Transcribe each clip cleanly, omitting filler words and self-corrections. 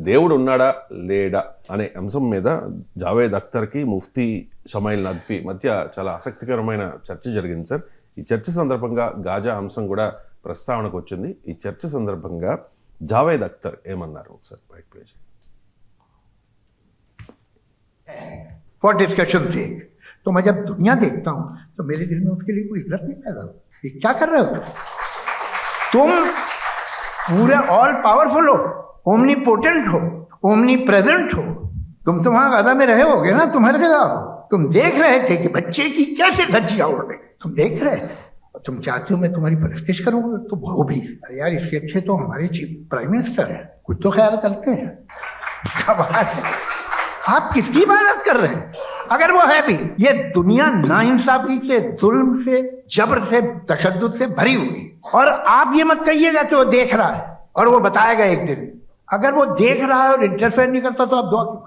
దేవుడు ఉన్నాడా లేడా అనే అంశం మీద జావేద్ అఖ్తర్కి ముఫ్తీ షమైల్ నద్వీ మధ్య చాలా ఆసక్తికరమైన చర్చ జరిగింది సార్. ఈ చర్చ సందర్భంగా గాజా అంశం కూడా ప్రస్తావనకు వచ్చింది. ఈ చర్చ సందర్భంగా జావేద్ అఖ్తర్ ఏమన్నారు ఒకసారి బయట ప్లే చేయండి. फॉर डिस्कशन से तो मैं जब दुनिया देखता हूँ तो मेरे दिल में उसके लिए कोई इज्जत नहीं पैदा होती. क्या कर रहे हो तुम पूरे ऑल पावरफुल हो, ओमनी पोटेंट हो, ओमनी प्रेजेंट हो. तुम तो वहां गाजा में रहे होगे ना, तुम हर जगह हो. तुम देख रहे थे कि बच्चे की कैसे धज्जियां उड़ रही, तुम देख रहे थे. और तुम चाहते हो मैं तुम्हारी परस्तिश करूंगा तो वो भी. अरे यार, इसके अच्छे तो हमारे चीफ प्राइम मिनिस्टर है, कुछ तो ख्याल करते हैं. कमाल है. आप किसकी इबादत कर रहे हैं? अगर वो है भी, ये दुनिया नाइंसाफी से, जुल्म से, जबर से, तशद्दुद से भरी हुई. और आप ये मत कहिएगा कि वो देख रहा है और वो बताएगा एक दिन. अगर वो देख रहा है और इंटरफेयर नहीं करता तो आप दुआ क्यों?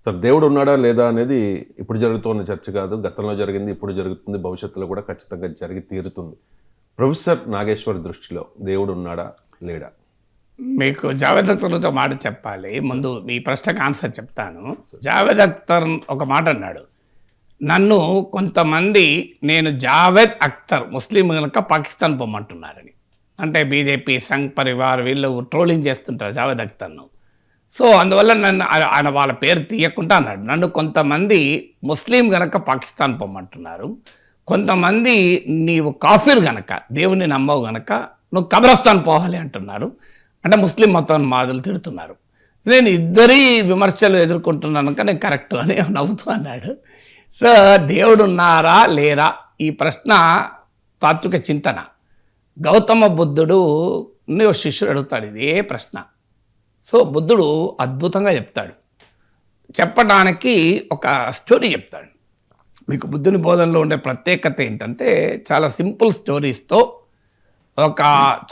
సార్, దేవుడు ఉన్నాడా లేదా అనేది ఇప్పుడు జరుగుతున్న చర్చ కాదు, గతంలో జరిగింది, ఇప్పుడు జరుగుతుంది, భవిష్యత్తులో కూడా ఖచ్చితంగా జరిగి తీరుతుంది. ప్రొఫెసర్ నాగేశ్వర్ దృష్టిలో దేవుడు ఉన్నాడా లేడా? మీకు జావేద్ అఖ్తర్తో మాట చెప్పాలి. ముందు మీ ప్రశ్నకు ఆన్సర్ చెప్తాను. జావేద్ అఖ్తర్ ఒక మాట అన్నాడు, నన్ను కొంతమంది నేను జావేద్ అఖ్తర్ ముస్లిం కనుక పాకిస్తాన్ పొమ్మంటున్నారని. అంటే బీజేపీ, సంఘ్ పరివార్ వీళ్ళు ట్రోలింగ్ చేస్తుంటారు జావేద్ అఖ్తర్ను. సో అందువల్ల నన్ను ఆయన వాళ్ళ పేరు తీయకుండా అన్నాడు, నన్ను కొంతమంది ముస్లిం గనక పాకిస్తాన్ పొమ్మంటున్నారు, కొంతమంది నీవు కాఫీర్ గనక, దేవుని నమ్మవు గనక నువ్వు కబ్రస్తాన్ పోవాలి అంటున్నారు. అంటే ముస్లిం మతం మాదులు తిడుతున్నారు. నేను ఇద్దరి విమర్శలు ఎదుర్కొంటున్నాను కనుక నేను కరెక్ట్ అని నవ్వుతూ అన్నాడు. సో దేవుడు ఉన్నారా లేరా ఈ ప్రశ్న తాత్విక చింతన. గౌతమ బుద్ధుడు శిష్యుడు అడుగుతాడు ఇదే ప్రశ్న. సో బుద్ధుడు అద్భుతంగా చెప్తాడు. చెప్పడానికి ఒక స్టోరీ చెప్తాడు. మీకు బుద్ధుని బోధనలో ఉండే ప్రత్యేకత ఏంటంటే చాలా సింపుల్ స్టోరీస్తో ఒక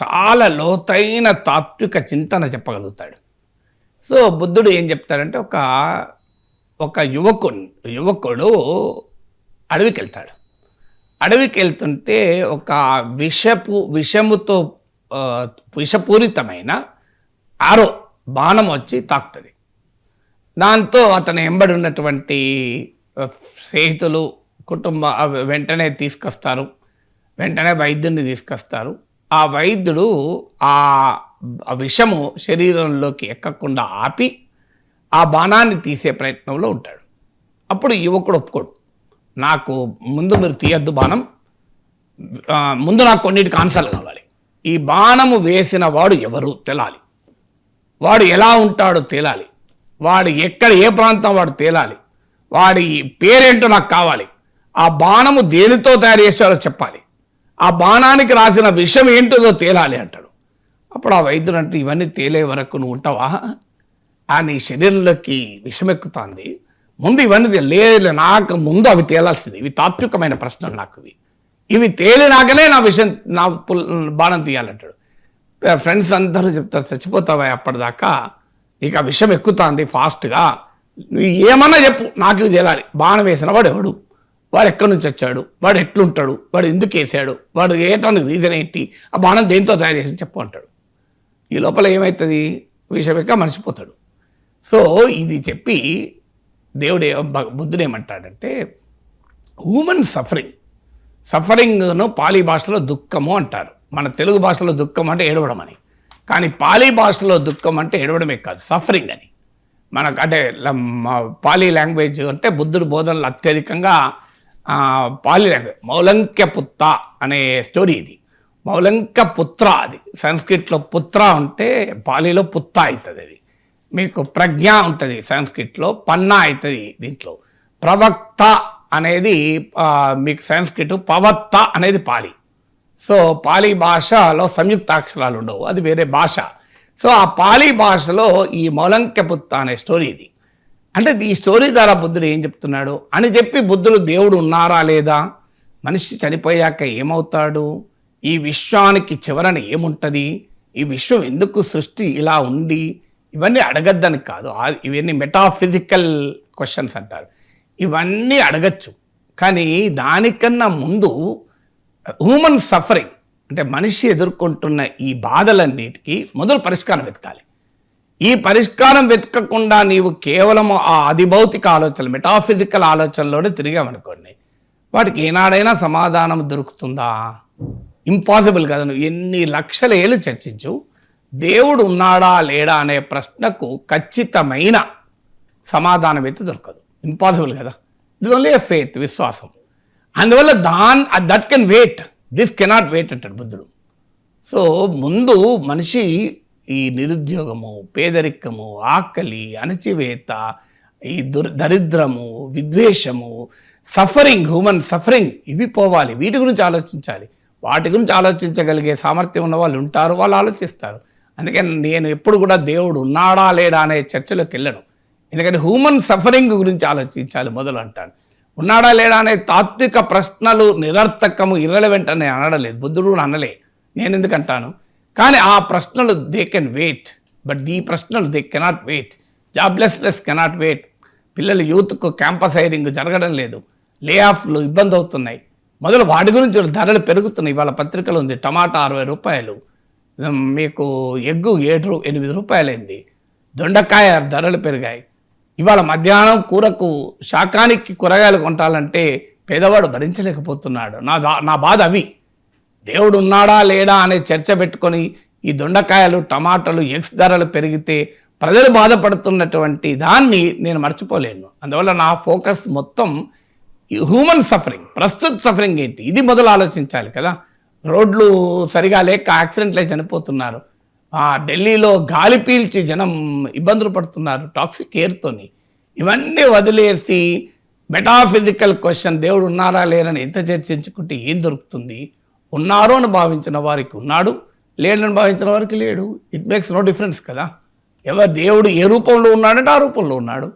చాలా లోతైన తాత్విక చింతన చెప్పగలుగుతాడు. సో బుద్ధుడు ఏం చెప్తాడంటే ఒక యువకుడు అడవికి వెళ్తాడు. అడవికి వెళ్తుంటే ఒక విషముతో విషపూరితమైన ఆరో బాణం వచ్చి తాకుతుంది. దాంతో అతను ఎంబడి ఉన్నటువంటి స్నేహితులు, వెంటనే తీసుకొస్తారు. వెంటనే వైద్యుడిని తీసుకొస్తారు. ఆ వైద్యుడు ఆ విషము శరీరంలోకి ఎక్కకుండా ఆపి ఆ బాణాన్ని తీసే ప్రయత్నంలో ఉంటాడు. అప్పుడు యువకుడు ఒప్పుకోడు, నాకు ముందు మీరు తీయద్దు బాణం, ముందు నాకు కొన్నిటికి ఆన్సర్లు కావాలి. ఈ బాణము వేసిన వాడు ఎవరు తేలాలి, వాడు ఎలా ఉంటాడో తేలాలి, వాడు ఎక్కడ ఏ ప్రాంతం వాడు తేలాలి, వాడి పేరేంటో నాకు కావాలి, ఆ బాణము దేనితో తయారు చేశారో చెప్పాలి, ఆ బాణానికి రాసిన విషం ఏంటో తేలాలి అంటాడు. అప్పుడు ఆ వైద్యుడు అంటే ఇవన్నీ తేలే వరకు నువ్వు ఉంటావా, నీ శరీరంలోకి విషం ఎక్కుతుంది, ముందు ఇవన్నీ లేదు, నాకు ముందు అవి తేలాల్సింది, ఇవి తాత్వికమైన ప్రశ్నలు, నాకు ఇవి తేలినాకనే నా బాణం తీయాలంటాడు. ఫ్రెండ్స్ అందరూ చెప్తారు చచ్చిపోతావా అప్పటిదాకా, ఇక విషం ఎక్కుతుంది ఫాస్ట్గా, ఏమన్నా చెప్పు, నాకు ఇవి తేలాలి. బాణం వేసిన వాడు ఎవడు, వాడు ఎక్కడి నుంచి వచ్చాడు, వాడు ఎట్లుంటాడు, వాడు ఎందుకు వేసాడు, వాడు వేయటానికి రీజన్ ఏంటి, ఆ బాణం దేంతో తయారు చేసి చెప్పు అంటాడు. ఈ లోపల ఏమవుతుంది, విషం ఎక్క మర్చిపోతాడు. సో ఇది చెప్పి బుద్ధుడు ఏమంటాడంటే హ్యూమన్ సఫరింగ్ను పాలీ భాషలో దుఃఖము అంటారు. మన తెలుగు భాషలో దుఃఖం అంటే ఏడవడం అని, కానీ పాలీ భాషలో దుఃఖం అంటే ఏడవడమే కాదు, సఫరింగ్ అని. మనకు అంటే పాలీ లాంగ్వేజ్ అంటే బుద్ధుడు బోధనలు అత్యధికంగా పాలీ లాంగ్వేజ్. మౌలంక్యపుత్త అనే స్టోరీ ఇది. మౌలంక్యపుత్ర, అది సంస్కృత్లో పుత్ర ఉంటే పాలీలో పుత్త అవుతుంది. అది మీకు ప్రజ్ఞ ఉంటుంది సంస్కృత్లో, పన్నా అవుతుంది దీంట్లో. ప్రవక్త అనేది మీకు సంస్కృత్, పవత్త అనేది పాలీ. సో పాలీ భాషలో సంయుక్తాక్షరాలు ఉండవు, అది వేరే భాష. సో ఆ పాలీ భాషలో ఈ మౌలంక్యపుత్త అనే స్టోరీ ఇది. అంటే ఈ స్టోరీ ద్వారా బుద్ధుడు ఏం చెప్తున్నాడు అని చెప్పి, బుద్ధుడు దేవుడు ఉన్నారా లేదా, మనిషి చనిపోయాక ఏమవుతాడు, ఈ విశ్వానికి చివరన ఏముంటుంది, ఈ విశ్వం ఎందుకు సృష్టి ఇలా ఉంది, ఇవన్నీ అడగద్దని కాదు, ఇవన్నీ మెటాఫిజికల్ క్వశ్చన్స్ అంటారు. ఇవన్నీ అడగచ్చు, కానీ దానికన్నా ముందు హ్యూమన్ సఫరింగ్ అంటే మనిషి ఎదుర్కొంటున్న ఈ బాధలన్నిటికీ మొదలు పరిష్కారం వెతకాలి. ఈ పరిష్కారం వెతకకుండా నీవు కేవలం ఆ అధిభౌతిక ఆలోచనలు, మెటాఫిజికల్ ఆలోచనలోనే తిరిగామనుకోండి, వాటికి ఏనాడైనా సమాధానం దొరుకుతుందా? ఇంపాసిబుల్ కదా. నువ్వు ఎన్ని లక్షల ఏళ్ళు చర్చించు, దేవుడు ఉన్నాడా లేడా అనే ప్రశ్నకు ఖచ్చితమైన సమాధానం అయితే దొరకదు. ఇంపాసిబుల్ కదా. ఇట్ ఓన్లీ ఏ ఫెయిత్, విశ్వాసం. అందువల్ల that can wait, this cannot wait అంటాడు బుద్ధుడు. సో ముందు మనిషి ఈ నిరుద్యోగము, పేదరికము, ఆకలి, అణచివేత, ఈ దరిద్రము, విద్వేషము, సఫరింగ్, హ్యూమన్ సఫరింగ్, ఇవి పోవాలి. వీటి గురించి ఆలోచించాలి. వాటి గురించి ఆలోచించగలిగే సామర్థ్యం ఉన్న వాళ్ళు ఉంటారు, వాళ్ళు ఆలోచిస్తారు. అందుకని నేను ఎప్పుడు కూడా దేవుడు ఉన్నాడా లేడా అనే చర్చలోకి వెళ్ళను. ఎందుకంటే హ్యూమన్ సఫరింగ్ గురించి ఆలోచించాలి మొదలు అంటాను. ఉన్నాడా లేడా అనే తాత్విక ప్రశ్నలు నిరర్థకము, ఇర్రెలవెంట్ అని అనడలేదు, బుద్ధుడు కూడా అనలే. నేను ఎందుకంటాను, కానీ ఆ ప్రశ్నలు దే కెన్ వెయిట్, బట్ ఈ ప్రశ్నలు they cannot wait. Joblessness cannot wait. పిల్లలు యూత్కు క్యాంపస్ హైరింగ్ జరగడం లేదు, లే ఆఫ్లు ఇబ్బంది అవుతున్నాయి, మొదలు వాటి గురించి ధరలు పెరుగుతున్నాయి. ఇవాళ పత్రికలు ఉంది, టమాటా 60 రూపాయలు, మీకు ఎగ్గు 8 రూపాయలైంది, దొండకాయ ధరలు పెరిగాయి. ఇవాళ మధ్యాహ్నం కూరకు శాకానికి కూరగాయలు కొంటాలంటే పేదవాడు భరించలేకపోతున్నాడు. నా బాధ అవి. దేవుడు ఉన్నాడా లేడా అనే చర్చ పెట్టుకొని ఈ దొండకాయలు, టమాటాలు, ఎగ్స్ ధరలు పెరిగితే ప్రజలు బాధపడుతున్నటువంటి దాన్ని నేను మర్చిపోలేను. అందువల్ల నా ఫోకస్ మొత్తం హ్యూమన్ సఫరింగ్, ప్రస్తుత సఫరింగ్ ఏంటి, ఇది మొదలు ఆలోచించాలి కదా. రోడ్లు సరిగా లేక యాక్సిడెంట్లే చనిపోతున్నారు. ఢిల్లీలో గాలి పీల్చి జనం ఇబ్బందులు పడుతున్నారు టాక్సిక్ ఎయిర్తోని. ఇవన్నీ వదిలేసి మెటాఫిజికల్ క్వశ్చన్, దేవుడు ఉన్నారా లేరని ఎంత చర్చించుకుంటే ఏం దొరుకుతుంది? ఉన్నారు అని భావించిన వారికి ఉన్నాడు, లేడని భావించిన వారికి లేడు. ఇట్ మేక్స్ నో డిఫరెన్స్ కదా. దేవుడు ఏ రూపంలో ఉన్నాడంటే ఆ రూపంలో ఉన్నాడు,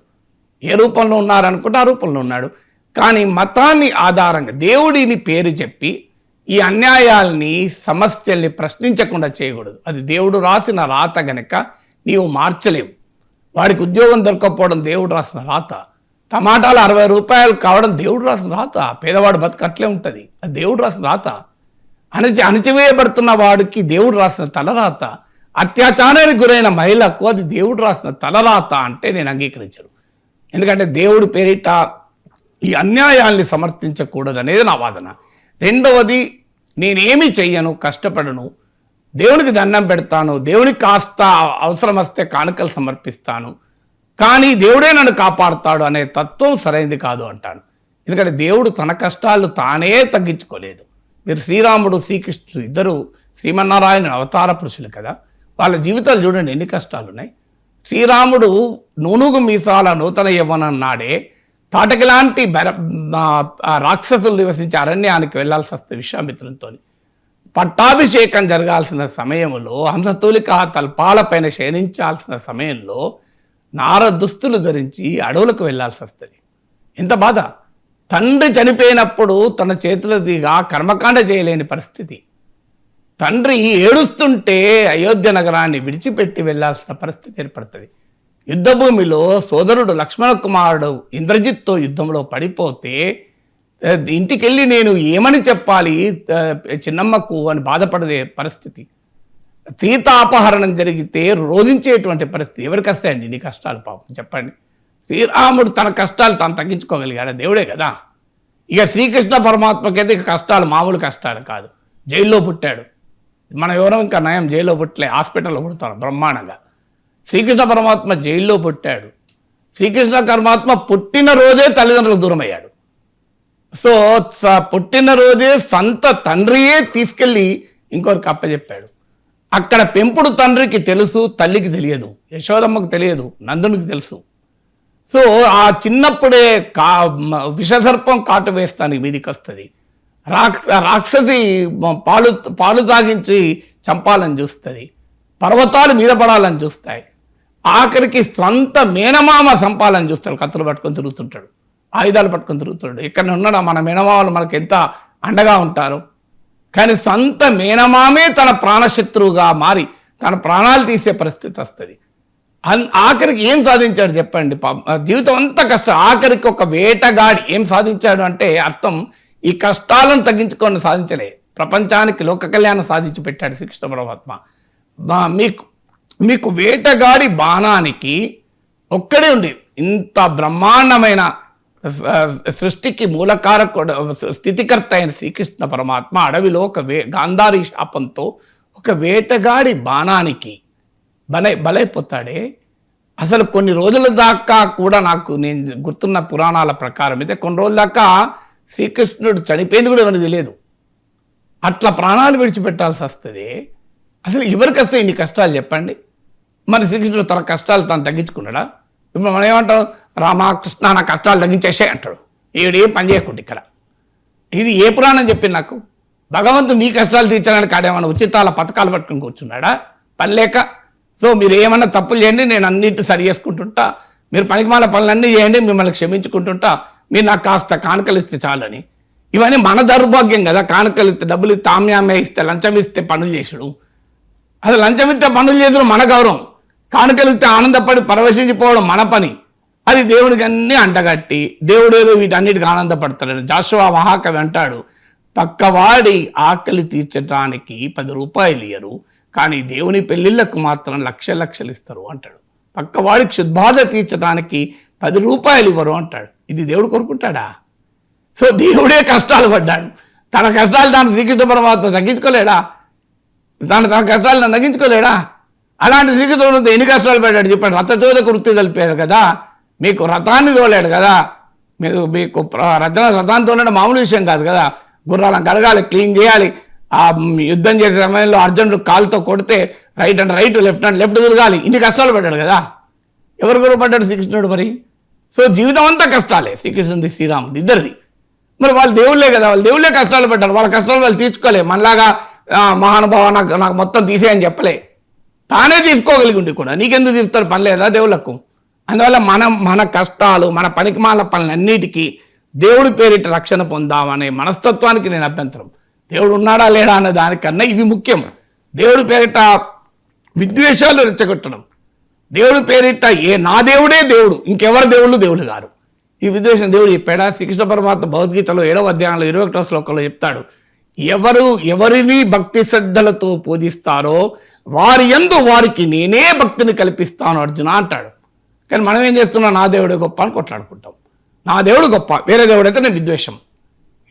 ఏ రూపంలో ఉన్నారనుకుంటే ఆ రూపంలో ఉన్నాడు. కానీ మతాన్ని ఆధారంగా దేవుడిని పేరు చెప్పి ఈ అన్యాయాల్ని, సమస్యల్ని ప్రశ్నించకుండా చేయకూడదు. అది దేవుడు రాసిన రాత గనక నీవు మార్చలేవు. వాడికి ఉద్యోగం దొరకకపోవడం దేవుడు రాసిన రాత, టమాటాలు 60 రూపాయలు కావడం దేవుడు రాసిన రాత, పేదవాడు బతుకట్లే ఉంటుంది, అది దేవుడు రాసిన రాత. అణచివేయబడుతున్న వాడికి దేవుడు రాసిన తలరాత, అత్యాచారానికి గురైన మహిళకు అది దేవుడు రాసిన తలరాత అంటే నేను అంగీకరించను. ఎందుకంటే దేవుడి పేరిట ఈ అన్యాయాల్ని సమర్థించకూడదు అనేది నా వాదన. రెండవది, నేనేమి చెయ్యను, కష్టపడను, దేవునికి దండం పెడతాను, దేవునికి కాస్త అవసరం వస్తే కానుకలు సమర్పిస్తాను, కానీ దేవుడే నన్ను కాపాడుతాడు అనే తత్వం సరైనది కాదు అంటాను. ఎందుకంటే దేవుడు తన కష్టాలు తానే తగ్గించుకోలేదు. మీరు శ్రీరాముడు, శ్రీకృష్ణుడు ఇద్దరు శ్రీమన్నారాయణ అవతార పురుషులు కదా. వాళ్ళ జీవితాలు చూడండి ఎన్ని కష్టాలు ఉన్నాయి. శ్రీరాముడు నూనూగు మీసాల నూతన యవ్వనం నాడే తాటకి లాంటి రాక్షసులు నివసించే అరణ్యానికి వెళ్లాల్సి వస్తే విశ్వామిత్రునితో. పట్టాభిషేకం జరగాల్సిన సమయంలో, హంసతూలిక తల్పాలపైన శయనించాల్సిన సమయంలో నార దుస్తులు ధరించి అడవులకు వెళ్లాల్సి వస్తుంది. ఎంత బాధ! తండ్రి చనిపోయినప్పుడు తన చేతుల దిగా కర్మకాండ చేయలేని పరిస్థితి. తండ్రి ఏడుస్తుంటే అయోధ్య నగరాన్ని విడిచిపెట్టి వెళ్లాల్సిన పరిస్థితి ఏర్పడుతుంది. యుద్ధభూమిలో సోదరుడు లక్ష్మణ కుమారుడు ఇంద్రజిత్తో యుద్ధంలో పడిపోతే ఇంటికెళ్ళి నేను ఏమని చెప్పాలి చిన్నమ్మకు అని బాధపడే పరిస్థితి. సీతాపహరణం జరిగితే రోధించేటువంటి పరిస్థితి. ఎవరికి వస్తాయండి నీ కష్టాలు? పాపం చెప్పండి. శ్రీరాముడు తన కష్టాలు తాను తగ్గించుకోగలిగాడు, దేవుడే కదా. ఇక శ్రీకృష్ణ పరమాత్మకైతే ఇక కష్టాలు మామూలు కష్టాలు కాదు. జైల్లో పుట్టాడు. మనం ఎవరో ఇంకా నయం జైల్లో పుట్టలే, హాస్పిటల్లో పుడతాడు బ్రహ్మాండంగా. శ్రీకృష్ణ పరమాత్మ జైల్లో పుట్టాడు. శ్రీకృష్ణ పరమాత్మ పుట్టినరోజే తల్లిదండ్రులకు దూరం అయ్యాడు. సో పుట్టినరోజే సొంత తండ్రియే తీసుకెళ్ళి ఇంకొకరికి అప్పచెప్పాడు. అక్కడ పెంపుడు తండ్రికి తెలుసు, తల్లికి తెలియదు, యశోదమ్మకు తెలియదు, నందునికి తెలుసు. సో ఆ చిన్నప్పుడే విషసర్పం కాటు వేస్తానికి మీదికి వస్తుంది. రాక్షసి పాలు తాగించి చంపాలని చూస్తుంది. పర్వతాలు మీద పడాలని చూస్తాయి. ఆఖరికి సొంత మేనమామ చంపాలని చూస్తాడు. కత్తులు పట్టుకొని తిరుగుతుంటాడు, ఆయుధాలు పట్టుకొని తిరుగుతుంటాడు. ఇక్కడ ఉన్నాడు మన మేనమామలు మనకు ఎంత అండగా ఉంటారు. కానీ సొంత మేనమామే తన ప్రాణశత్రువుగా మారి తన ప్రాణాలు తీసే పరిస్థితి వస్తుంది. ఆఖరికి ఏం సాధించాడు చెప్పండి? జీవితం అంతా కష్టం. ఆఖరికి ఒక వేటగాడి ఏం సాధించాడు అంటే అర్థం ఈ కష్టాలను తగ్గించుకొని సాధించలే, ప్రపంచానికి లోక కళ్యాణం సాధించి పెట్టాడు శ్రీకృష్ణ పరమాత్మ. మీకు మీకు వేటగాడి బాణానికి ఒక్కడే ఉండేది. ఇంత బ్రహ్మాండమైన సృష్టికి మూలకారకుడు స్థితికర్త అయిన శ్రీకృష్ణ పరమాత్మ అడవిలో ఒక గాంధారి శాపంతో ఒక వేటగాడి బాణానికి బలైపోతాడే. అసలు కొన్ని రోజుల దాకా కూడా నేను గుర్తున్న పురాణాల ప్రకారం అయితే కొన్ని రోజుల దాకా శ్రీకృష్ణుడు చనిపోయింది కూడా ఎవరికి తెలియదు. అట్లా ప్రాణాలు విడిచిపెట్టాల్సి వస్తుంది. అసలు ఎవరికి వస్తే ఇన్ని కష్టాలు చెప్పండి? మరి శ్రీకృష్ణుడు తన కష్టాలు తాను తగ్గించుకున్నాడా? ఇప్పుడు మనం ఏమంటాం, రామకృష్ణ నా కష్టాలు తగ్గించేసే అంటాడు. ఏం పని చేయకుండా ఇక్కడ. ఇది ఏ పురాణం చెప్పింది నాకు? భగవంతుడు నీ కష్టాలు తీర్చడానికి ఆడేమన్నా ఉచితాల పథకాలు పట్టుకుని కూర్చున్నాడా? పని లేక. సో మీరు ఏమన్నా తప్పులు చేయండి, నేను అన్నిటి సరి చేసుకుంటుంటా, మీరు పనికిమాల పనులన్నీ చేయండి, మిమ్మల్ని క్షమించుకుంటుంటా, మీరు నాకు కాస్త కానుకలు ఇస్తే చాలని. ఇవన్నీ మన దౌర్భాగ్యం కదా. కానుకలు ఇస్తే, డబ్బులు ఇస్తే, ఆమ్యామ్య ఇస్తే, లంచం ఇస్తే పనులు చేసుడు. అసలు లంచం ఇస్తే పనులు చేసుడు మన గౌరవం. కానుకలు ఇస్తే ఆనందపడి పరవశించిపోవడం మన పని. అది దేవుడికి అన్నీ అంటగట్టి దేవుడు ఏదో వీటన్నిటికి ఆనందపడతాడు. జాషువా మహాకవి అంటాడు, పక్కవాడి ఆకలి తీర్చడానికి 10 రూపాయలు ఇయ్యరు, కానీ దేవుని పెళ్ళిళ్ళకు మాత్రం లక్షలు ఇస్తారు అంటాడు. పక్కవాడికి క్షుద్బాధ తీర్చడానికి 10 రూపాయలు ఇవ్వరు అంటాడు. ఇది దేవుడు కోరుకుంటాడా? సో దేవుడే కష్టాలు పడ్డాడు. తన కష్టాలు తాను శ్రీకృష్ణ పరమాత్మ తగ్గించుకోలేడా? తన కష్టాలు తగ్గించుకోలేడా? అలాంటి శ్రీకృష్ణుడు ఎన్ని కష్టాలు పడ్డాడు చెప్పండి. రథచోదక వృత్తి కలిపాడు కదా, మీకు రథాన్ని తోలాడు కదా, మీకు రథాన్ని తోలడం మామూలు విషయం కాదు కదా. గుర్రాలను కడగాలి, క్లీన్ చేయాలి. ఆ యుద్ధం చేసే సమయంలో అర్జునుడు కాలుతో కొడితే right and right, left and left తిరగాలి. ఇన్ని కష్టాలు పడ్డాడు కదా. ఎవరు కూడా పడ్డాడు శ్రీకృష్ణుడు మరి? సో జీవితం అంతా కష్టాలే, శ్రీకృష్ణుడి శ్రీరాముడి ఇద్దరిది. మరి వాళ్ళు దేవుళ్ళే కదా, వాళ్ళు దేవుళ్ళే కష్టాలు పడ్డారు. వాళ్ళ కష్టాలు వాళ్ళు తీర్చుకోలే. మనలాగా మహానుభావ నాకు మొత్తం తీసేయని చెప్పలే, తానే తీసుకోగలిగి ఉండి కూడా నీకెందుకు తీరుతారు? పని లేదా దేవుళ్ళకు? అందువల్ల మన కష్టాలు, మన పనికిమాల పనులన్నిటికీ దేవుడి పేరిట రక్షణ పొందామనే మనస్తత్వానికి నేను అభ్యంతరం. దేవుడు ఉన్నాడా లేడా అనే దానికన్నా ఇవి ముఖ్యం. దేవుడి పేరిట విద్వేషాలు రెచ్చగొట్టడం, దేవుడి పేరిట నా దేవుడే దేవుడు, ఇంకెవరు దేవుళ్ళు గారు, ఈ విద్వేషం దేవుడు చెప్పాడా? శ్రీకృష్ణ పరమాత్మ భగవద్గీతలో 7వ అధ్యాయంలో 21వ శ్లోకంలో చెప్తాడు, ఎవరిని భక్తి శ్రద్ధలతో పూజిస్తారో వారి యందు వారికి నేనే భక్తిని కల్పిస్తాను అర్జున అంటాడు. కానీ మనం ఏం చేస్తున్నాం? నా దేవుడే గొప్ప అని కొట్లాడుకుంటాం. నా దేవుడు గొప్ప, వేరే దేవుడు అయితే నేను విద్వేషం.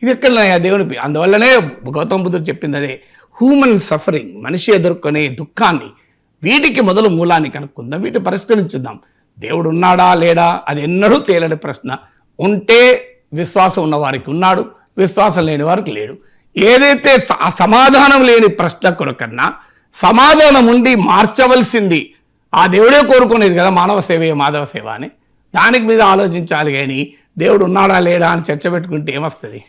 ఇది ఎక్కడ దేవుని. అందువల్లనే గౌతమ బుద్ధుడు చెప్పింది అదే, హ్యూమన్ సఫరింగ్, మనిషి ఎదుర్కొనే దుఃఖాన్ని, వీటికి మొదలు మూలాన్ని కనుక్కుందాం, వీటిని పరిష్కరించుద్దాం. దేవుడు ఉన్నాడా లేడా అది ఎన్నడూ తేలని ప్రశ్న. ఉంటే విశ్వాసం ఉన్న వారికి ఉన్నాడు, విశ్వాసం లేని వారికి లేడు. ఏదైతే సమాధానం లేని ప్రశ్న కొరకన్నా సమాధానం ఉండి మార్చవలసింది ఆ దేవుడే కోరుకునేది కదా, మానవ సేవే మాధవ సేవ అని. దానికి మీద ఆలోచించాలి. కానీ దేవుడు ఉన్నాడా లేడా అని చర్చ పెట్టుకుంటే ఏమొస్తుంది?